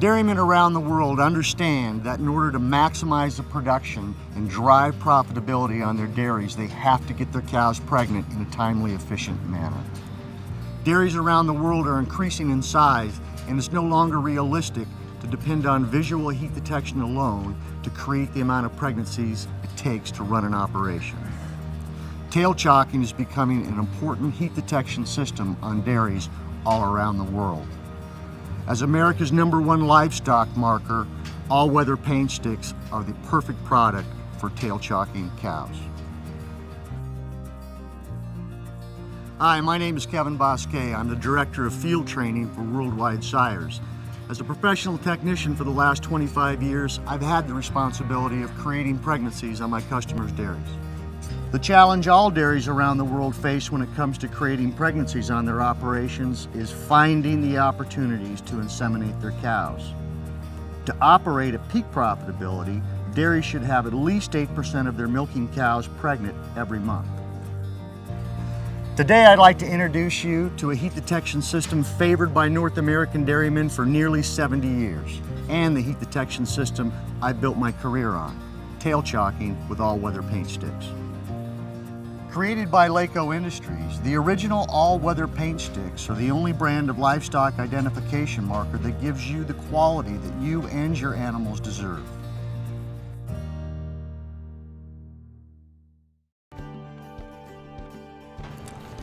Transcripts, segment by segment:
Dairymen around the world understand that in order to maximize the production and drive profitability on their dairies, they have to get their cows pregnant in a timely, efficient manner. Dairies around the world are increasing in size, and it's no longer realistic to depend on visual heat detection alone to create the amount of pregnancies it takes to run an operation. Tail chalking is becoming an important heat detection system on dairies all around the world. As America's #1 livestock marker, all-weather Paintstiks are the perfect product for tail chalking cows. Hi, my name is Kevin Bosquet. I'm the Director of Field Training for Worldwide Sires. As a professional technician for the last 25 years, I've had the responsibility of creating pregnancies on my customers' dairies. The challenge all dairies around the world face when it comes to creating pregnancies on their operations is finding the opportunities to inseminate their cows. To operate at peak profitability, dairies should have at least 8% of their milking cows pregnant every month. Today I'd like to introduce you to a heat detection system favored by North American dairymen for nearly 70 years, and the heat detection system I built my career on, tail chalking with all-weather Paintstiks. Created by Laco Industries, the original all-weather Paintstiks are the only brand of livestock identification marker that gives you the quality that you and your animals deserve.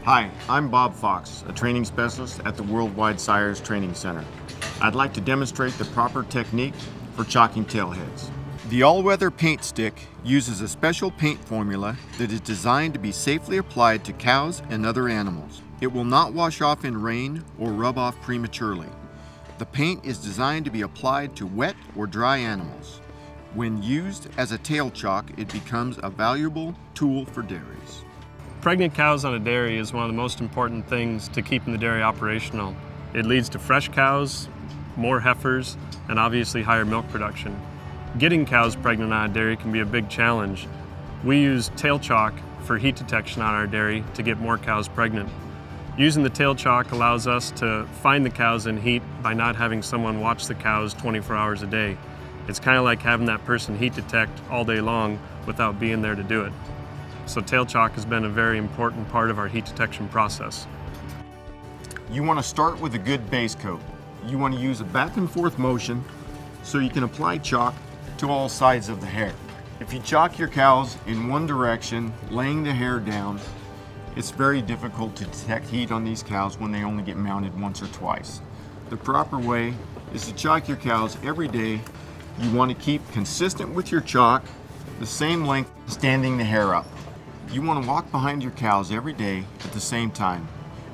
Hi, I'm Bob Fox, a training specialist at the Worldwide Sires Training Center. I'd like to demonstrate the proper technique for chalking tailheads. The all-weather Paintstik uses a special paint formula that is designed to be safely applied to cows and other animals. It will not wash off in rain or rub off prematurely. The paint is designed to be applied to wet or dry animals. When used as a tail chalk, it becomes a valuable tool for dairies. Pregnant cows on a dairy is one of the most important things to keeping the dairy operational. It leads to fresh cows, more heifers, and obviously higher milk production. Getting cows pregnant on a dairy can be a big challenge. We use tail chalk for heat detection on our dairy to get more cows pregnant. Using the tail chalk allows us to find the cows in heat by not having someone watch the cows 24 hours a day. It's kind of like having that person heat detect all day long without being there to do it. So tail chalk has been a very important part of our heat detection process. You want to start with a good base coat. You want to use a back and forth motion so you can apply chalk to all sides of the hair. If you chalk your cows in one direction, laying the hair down, it's very difficult to detect heat on these cows when they only get mounted once or twice. The proper way is to chalk your cows every day. You want to keep consistent with your chalk, the same length, standing the hair up. You want to walk behind your cows every day at the same time.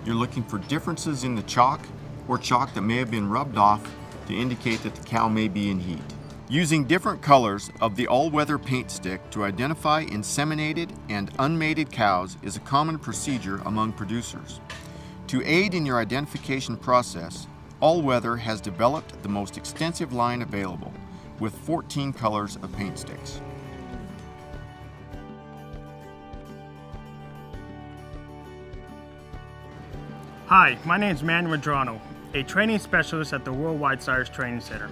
You're looking for differences in the chalk or chalk that may have been rubbed off to indicate that the cow may be in heat. Using different colors of the all-weather Paintstik to identify inseminated and unmated cows is a common procedure among producers. To aid in your identification process, All-Weather has developed the most extensive line available, with 14 colors of Paintstiks. Hi, my name is Manuel Medrano, a training specialist at the Worldwide Sires Training Center.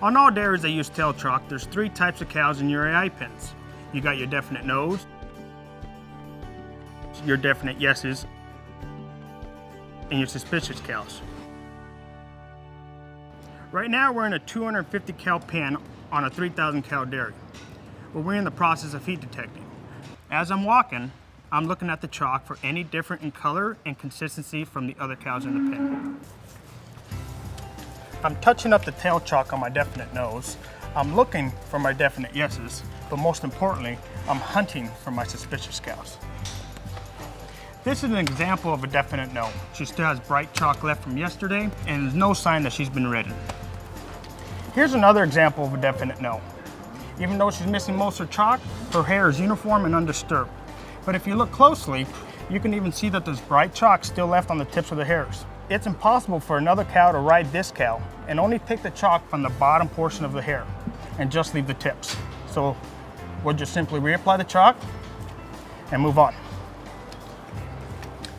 On all dairies that use tail chalk, there's 3 types of cows in your AI pens. You got your definite no's, your definite yeses, and your suspicious cows. Right now we're in a 250 cow pen on a 3,000 cow dairy, where we're in the process of heat detecting. As I'm walking, I'm looking at the chalk for any different in color and consistency from the other cows in the pen. I'm touching up the tail chalk on my definite nose. I'm looking for my definite yeses, but most importantly, I'm hunting for my suspicious cows. This is an example of a definite no. She still has bright chalk left from yesterday, and there's no sign that she's been ridden. Here's another example of a definite no. Even though she's missing most of her chalk, her hair is uniform and undisturbed. But if you look closely, you can even see that there's bright chalk still left on the tips of the hairs. It's impossible for another cow to ride this cow and only pick the chalk from the bottom portion of the hair and just leave the tips. So we'll just simply reapply the chalk and move on.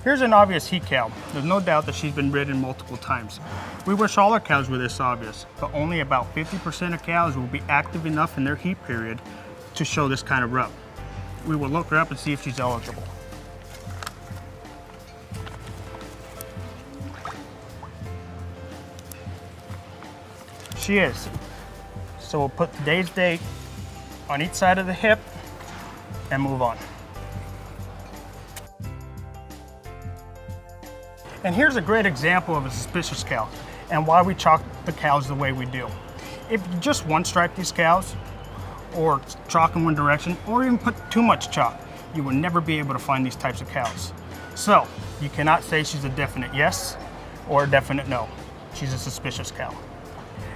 Here's an obvious heat cow. There's no doubt that she's been ridden multiple times. We wish all our cows were this obvious, but only about 50% of cows will be active enough in their heat period to show this kind of rub. We will look her up and see if she's eligible. She is. So we'll put today's date on each side of the hip and move on. And here's a great example of a suspicious cow and why we chalk the cows the way we do. If you just one stripe these cows, or chalk in one direction, or even put too much chalk, you will never be able to find these types of cows. So you cannot say she's a definite yes or a definite no. She's a suspicious cow.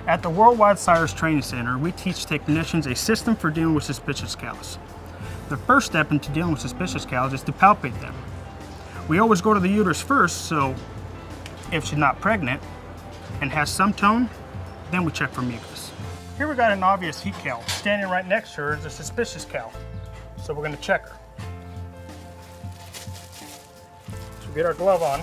At the Worldwide Sires Training Center, we teach technicians a system for dealing with suspicious cows. The first step into dealing with suspicious cows is to palpate them. We always go to the uterus first, so if she's not pregnant and has some tone, then we check for mucus. Here we got an obvious heat cow. Standing right next to her is a suspicious cow. So we're gonna check her. So get our glove on.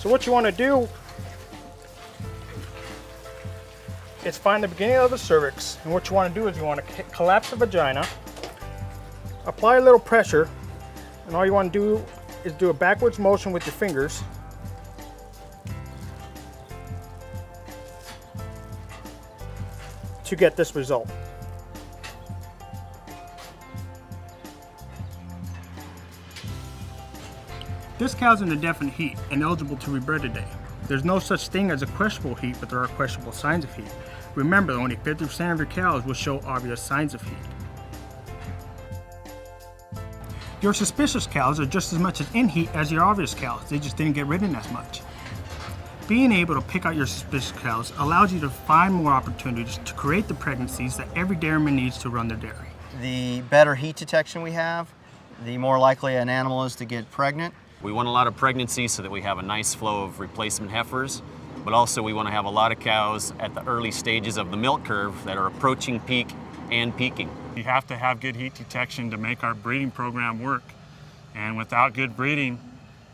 So what you want to do is find the beginning of the cervix, and what you want to do is you want to collapse the vagina, apply a little pressure, and all you want to do is do a backwards motion with your fingers to get this result. This cow's in a definite heat and eligible to rebred today. There's no such thing as a questionable heat, but there are questionable signs of heat. Remember, only 50% of your cows will show obvious signs of heat. Your suspicious cows are just as much in heat as your obvious cows. They just didn't get ridden as much. Being able to pick out your suspicious cows allows you to find more opportunities to create the pregnancies that every dairyman needs to run their dairy. The better heat detection we have, the more likely an animal is to get pregnant. We want a lot of pregnancy so that we have a nice flow of replacement heifers, but also we want to have a lot of cows at the early stages of the milk curve that are approaching peak and peaking. You have to have good heat detection to make our breeding program work. And without good breeding,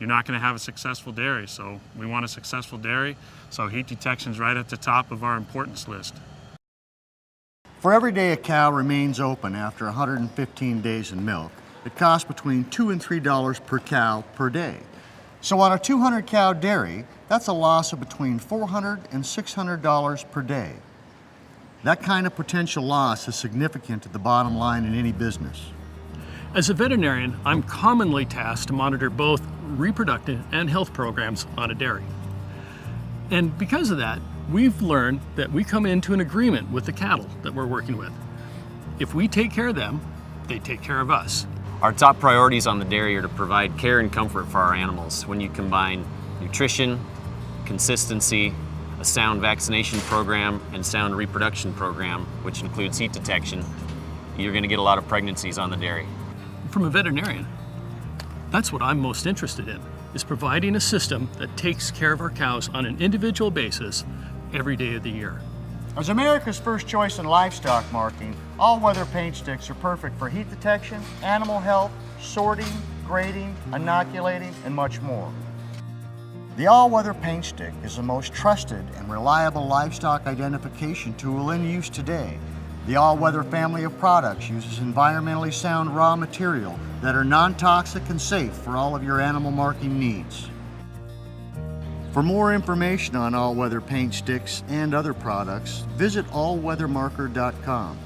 you're not going to have a successful dairy. So we want a successful dairy, so heat detection is right at the top of our importance list. For every day a cow remains open after 115 days in milk, it costs between $2 and $3 per cow per day. So on a 200 cow dairy, that's a loss of between $400 and $600 per day. That kind of potential loss is significant to the bottom line in any business. As a veterinarian, I'm commonly tasked to monitor both reproductive and health programs on a dairy. And because of that, we've learned that we come into an agreement with the cattle that we're working with. If we take care of them, they take care of us. Our top priorities on the dairy are to provide care and comfort for our animals. When you combine nutrition, consistency, a sound vaccination program, and sound reproduction program, which includes heat detection, you're going to get a lot of pregnancies on the dairy. From a veterinarian, that's what I'm most interested in, is providing a system that takes care of our cows on an individual basis every day of the year. As America's first choice in livestock marketing, all-weather paint sticks are perfect for heat detection, animal health, sorting, grading, inoculating, and much more. The all-weather paint stick is the most trusted and reliable livestock identification tool in use today. The all-weather family of products uses environmentally sound raw material that are non-toxic and safe for all of your animal marking needs. For more information on all-weather paint sticks and other products, visit allweathermarker.com.